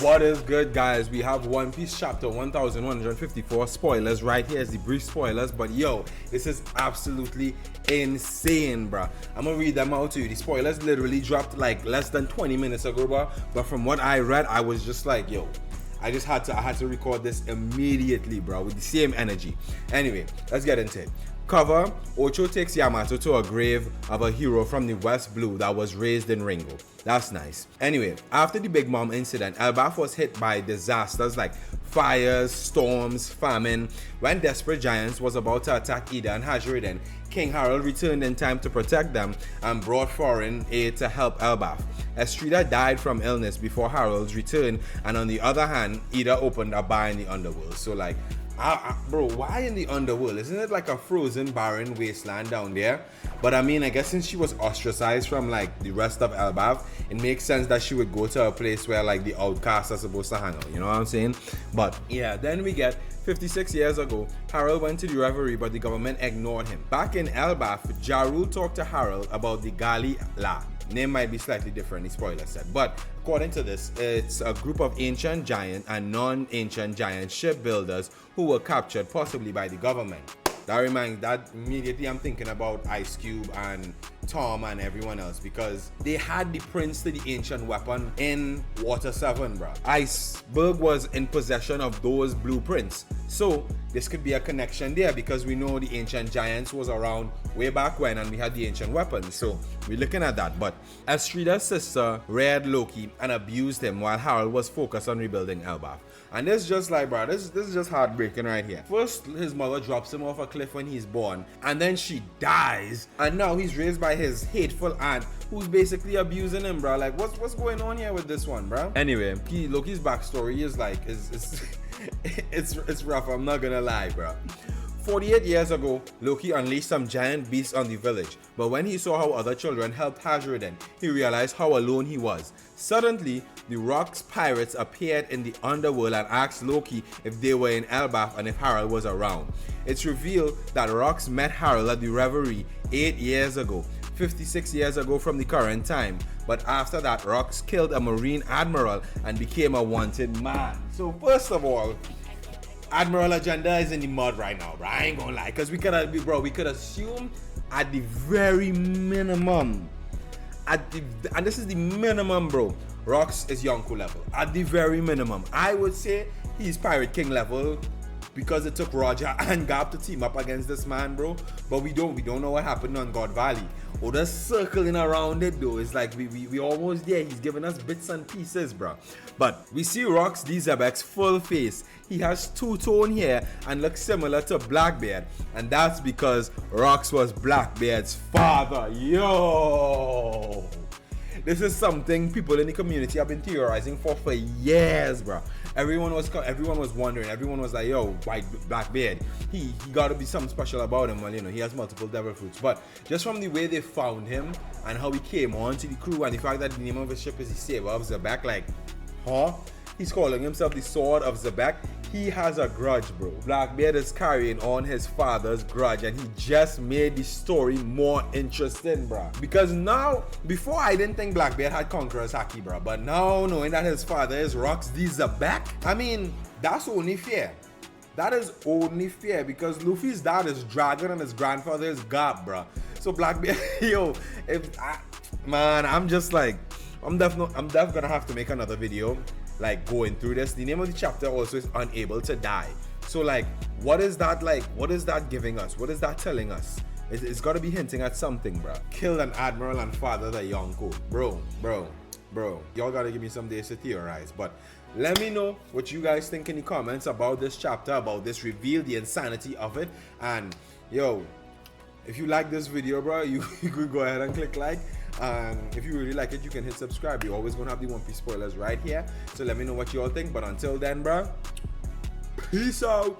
What is good, guys? We have One Piece chapter 1154 spoilers. Right here is the brief spoilers, but yo, this is absolutely insane, bro. I'm gonna read them out to you. The spoilers literally dropped like less than 20 minutes ago, bro. But from what I read, I was just like, yo, I had to record this immediately, bro, with the same energy. Anyway, let's get into it. Cover: Ocho takes Yamato to a grave of a hero from the West Blue that was raised in Ringo. That's nice. Anyway, after the Big Mom incident, Elbaf was hit by disasters like fires, storms, famine. When Desperate Giants was about to attack Ida and Hajiriden, King Harold returned in time to protect them and brought foreign aid to help Elbaf. Estrida died from illness before Harold's return, and on the other hand, Ida opened a bar in the underworld. So like, bro, why in the underworld? Isn't it like a frozen, barren wasteland down there? But I mean, I guess since she was ostracized from like the rest of Elbaf, it makes sense that she would go to a place where like the outcasts are supposed to hang out, you know what I'm saying? But yeah, then we get 56 years ago, Harold went to the reverie, but the government ignored him. Back in Elbaf, Jarul talked to Harold about the Gali La. Name might be slightly different, the spoiler said, but according to this, it's a group of ancient giant and non-ancient giant shipbuilders who were captured possibly by the government. That immediately I'm thinking about Ice Cube and Tom and everyone else, because they had the prince to the ancient weapon in Water 7, bro. Iceberg was in possession of those blueprints, so this could be a connection there, because we know the ancient giants was around way back when and we had the ancient weapons, so we're looking at that. But Estrida's sister reared Loki and abused him while Harold was focused on rebuilding Elbaf. And this is just like, bro, this is just heartbreaking right here. First, his mother drops him off a cliff when he's born, and then she dies, and now he's raised by his hateful aunt who's basically abusing him, bro. Like, what's going on here with this one, bro? Anyway, Loki's backstory is like, it's rough, I'm not gonna lie, bro. 48 years ago, Loki unleashed some giant beasts on the village, but when he saw how other children helped Hajiriden, he realized how alone he was. Suddenly, the Rock's pirates appeared in the underworld and asked Loki if they were in Elbaf and if Harold was around. It's revealed that Rocks met Harold at the reverie 8 years ago, 56 years ago from the current time, but after that, Rocks killed a Marine Admiral and became a wanted man. So first of all, Admiral Agenda is in the mud right now, bro. I ain't gonna lie, because we could assume at the very minimum, and this is the minimum, bro, Rocks is Yonko level. At the very minimum, I would say he's Pirate King level, because it took Roger and Gap to team up against this man, bro. But we don't know what happened on God Valley. Oh, the circling around it though, it's like we almost there. He's giving us bits and pieces, bro. But we see Rocks D Zebek's full face. He has two-tone hair and looks similar to Blackbeard, and that's because Rocks was Blackbeard's father. Yo, this is something people in the community have been theorizing for years, bro. Everyone was wondering. Everyone was like, yo, white Blackbeard, he gotta be something special about him. Well, you know, he has multiple devil fruits. But just from the way they found him and how he came on to the crew, and the fact that the name of his ship is the Saber of Zebek, like, huh? He's calling himself the Sword of Zebek. He has a grudge, bro. Blackbeard is carrying on his father's grudge, and he just made the story more interesting, bro. Because now, before I didn't think Blackbeard had Conqueror's Haki, bro. But now, knowing that his father is Rocks D Zebek, I mean, that's only fair. That is only fair, because Luffy's dad is Dragon and his grandfather is Garp, bro. So Blackbeard, yo, I'm just like, I'm definitely gonna have to make another video, like, going through this. The name of the chapter also is Unable to Die. So like, what is that like? What is that giving us? What is that telling us? It's got to be hinting at something, bro. Killed an admiral and fathered a Yonko. Bro. Y'all got to give me some days to theorize. But let me know what you guys think in the comments about this chapter, about this reveal, the insanity of it. And yo, if you like this video, bro, you could go ahead and click like. And if you really like it, you can hit subscribe. You're always gonna have the One Piece spoilers right here. So let me know what you all think. But until then, bro, peace out.